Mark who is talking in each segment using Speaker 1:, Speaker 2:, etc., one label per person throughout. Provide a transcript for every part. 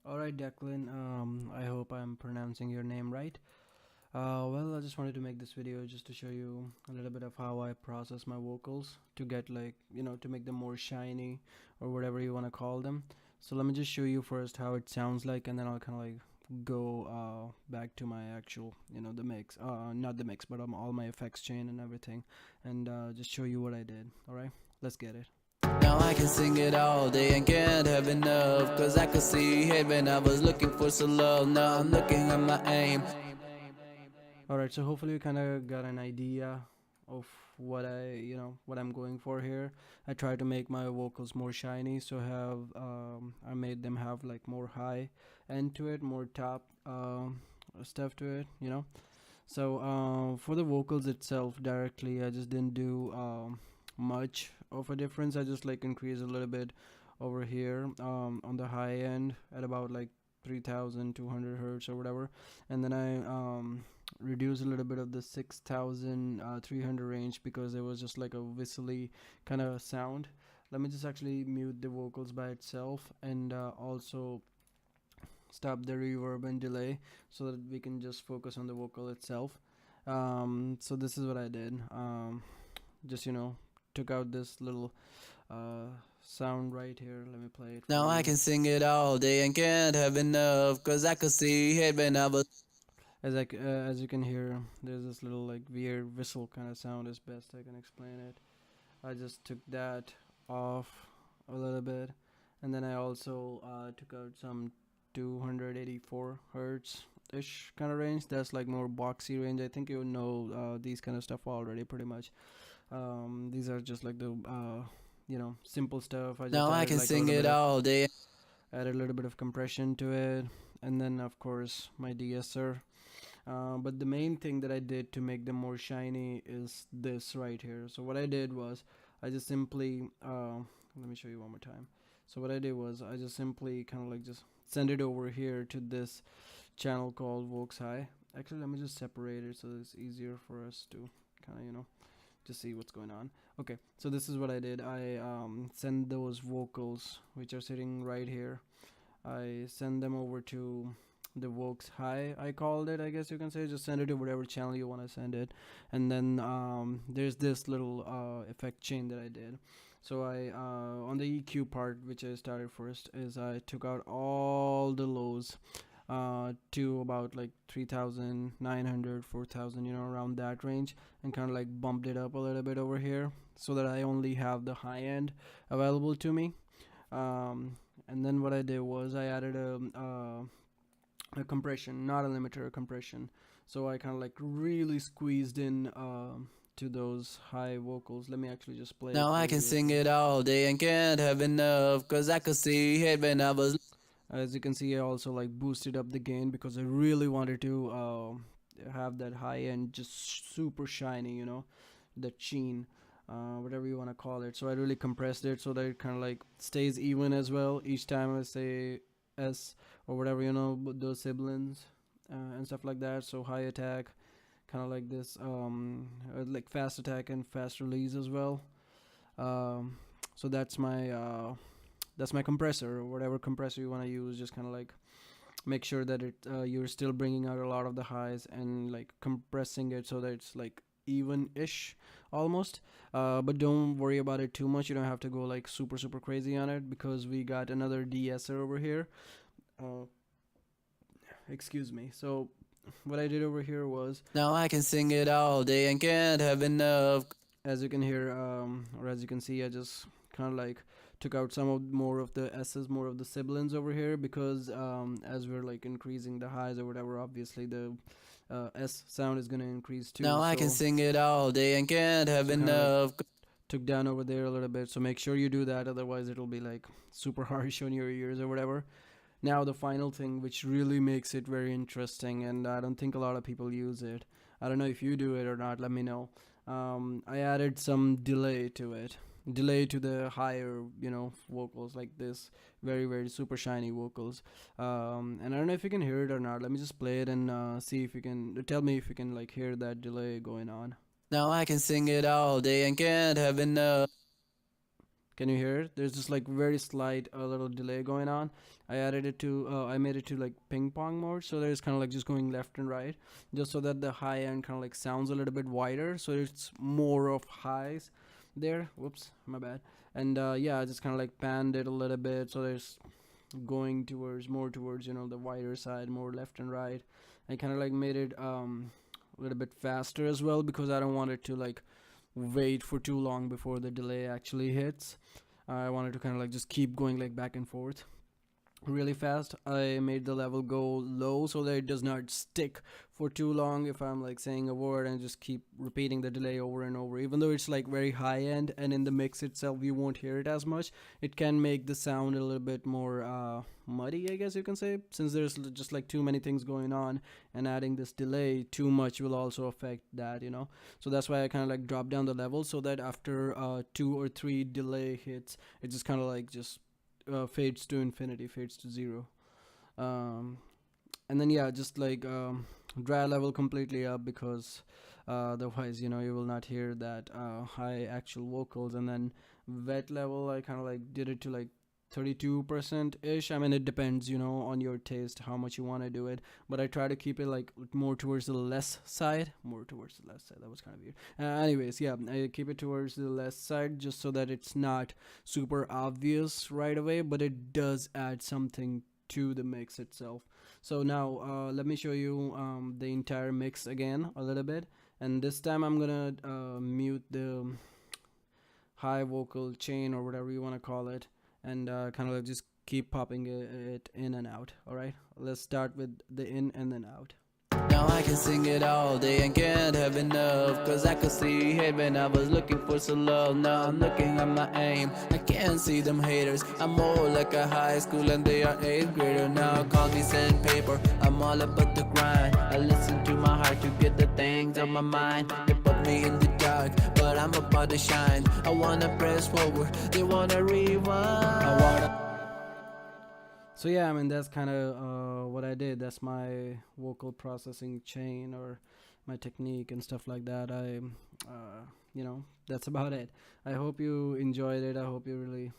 Speaker 1: Alright, Declan, I hope I'm pronouncing your name right. Well, I just wanted to make this video just to show you a little bit of how I process my vocals to get to make them more shiny or whatever you want to call them. So let me just show you first how it sounds like, and then I'll kind of go back to my actual, the mix, not the mix, but all my effects chain and everything, and just show you what I did. Alright, let's get it.
Speaker 2: Now I can sing it all day and can't have enough, cause I could see heaven. I was looking for some love, now I'm looking at my aim.
Speaker 1: Alright, so hopefully you kind of got an idea of what I'm going for here. I try to make my vocals more shiny, so I made them have like more high end to it, more top stuff to it. So for the vocals itself directly, I just didn't do much of a difference. I just increase a little bit over here on the high end at about 3200 hertz or whatever, and then I reduce a little bit of the 6300 range because it was just like a whistly kind of sound. Let me just actually mute the vocals by itself, and also stop the reverb and delay so that we can just focus on the vocal itself. So this is what I did. Just took out this little sound right here. Let me play it for
Speaker 2: Now
Speaker 1: you.
Speaker 2: I can sing it all day and can't have enough, cause I could see heaven. I was
Speaker 1: As you can hear, there's this little weird whistle kind of sound, as best I can explain it. I just took that off a little bit, and then I also took out some 284 hertz ish kind of range. That's more boxy range. I think you know these kind of stuff already pretty much. These are just the simple stuff.
Speaker 2: now I can sing it all day.
Speaker 1: Added a little bit of compression to it, and then of course my de-esser. But the main thing that I did to make them more shiny is this right here. So what I did was I just simply let me show you one more time. So what I did was I just simply kind of just send it over here to this channel called Vox High. Actually, let me just separate it so it's easier for us to kind of just see what's going on. Okay, so this is what I did. I send those vocals which are sitting right here. I send them over to the Vox High, I called it, I guess you can say. Just send it to whatever channel you want to send it, and then there's this little effect chain that I did. So I on the EQ part, which I started first, is I took out all the lows to about 3900, 4000, around that range, and kind of bumped it up a little bit over here so that I only have the high end available to me. And then what I did was I added a compression, not a limiter, a compression. So I kind of really squeezed in to those high vocals. Let me actually just play
Speaker 2: Now I can sing it all day and can't have enough, cause I could see heaven. I was
Speaker 1: As you can see, I also boosted up the gain because I really wanted to have that high end just super shiny, that sheen, whatever you want to call it. So I really compressed it so that it kind of stays even as well each time I say S or whatever, those siblings and stuff like that. So high attack, kind of like this, fast attack and fast release as well. So that's my compressor, or whatever compressor you want to use. Just kind of make sure that you're still bringing out a lot of the highs and compressing it so that it's even-ish almost, but don't worry about it too much. You don't have to go super crazy on it because we got another de-esser over here. Excuse me. So what I did over here was,
Speaker 2: now I can sing it all day and can't have enough.
Speaker 1: as you can hear, or as you can see, I just kind of took out some of more of the S's, more of the sibilants over here, because as we're increasing the highs or whatever, obviously the S sound is gonna increase too.
Speaker 2: Now I can sing it all day and can't have enough.
Speaker 1: Took down over there a little bit, so make sure you do that, otherwise it'll be super harsh on your ears or whatever. Now the final thing, which really makes it very interesting, and I don't think a lot of people use it. I don't know if you do it or not, let me know. I added some delay to it. Delay to the higher, vocals, like this very super shiny vocals. And I don't know if you can hear it or not. Let me just play it and see if you can tell me if you can hear that delay going on.
Speaker 2: Now I can sing it all day and can't have enough.
Speaker 1: Can you hear it? There's just like very slight little delay going on. I made it to like ping pong mode, so there's kind of like just going left and right, just so that the high end kind of like sounds a little bit wider, so it's more of highs there. Whoops, my bad. And yeah, I just kind of like panned it a little bit, so there's going towards more towards the wider side, more left and right. I kind of like made it a little bit faster as well, because I don't want it to like wait for too long before the delay actually hits. I wanted to kind of like just keep going like back and forth really fast. I made the level go low so that it does not stick for too long if I'm like saying a word, and just keep repeating the delay over and over. Even though it's like very high end and in the mix itself you won't hear it as much, it can make the sound a little bit more muddy, I guess you can say, since there's just like too many things going on, and adding this delay too much will also affect that. So that's why I kind of like drop down the level, so that after 2 or 3 delay hits, it just kind of like just fades to infinity, fades to zero. um, and then yeah, just like dry level completely up, because otherwise you will not hear that high actual vocals. And then wet level, I kind of like did it to like 32% ish. I mean, it depends on your taste how much you want to do it, but I try to keep it like more towards the less side, more towards the less side. That was kind of weird. Anyways, yeah, I keep it towards the less side, just so that it's not super obvious right away, but it does add something to the mix itself. So now let me show you the entire mix again a little bit, and this time I'm gonna mute the high vocal chain, or whatever you want to call it, and kind of like just keep popping it in and out. All right, let's start with the in and then out.
Speaker 2: Now I can sing it all day and can't have enough, cause I could see heaven, I was looking for some love. Now I'm looking at my aim, I can't see them haters. I'm more like a high school and they are 8th grader. Now call me sandpaper, I'm all about the grind. I listen to my heart to get the things on my mind. They put me in the dark, but I'm about to shine. I wanna press forward, they wanna rewind.
Speaker 1: So yeah, I mean, that's kind of what I did. That's my vocal processing chain, or my technique and stuff like that. That's about it. I hope you enjoyed it. I hope you really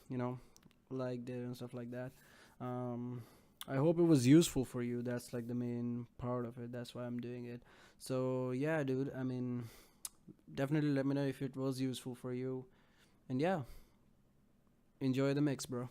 Speaker 1: liked it and stuff like that. I hope it was useful for you. That's like the main part of it. That's why I'm doing it. So yeah, dude, I mean, definitely let me know if it was useful for you. And yeah, enjoy the mix, bro.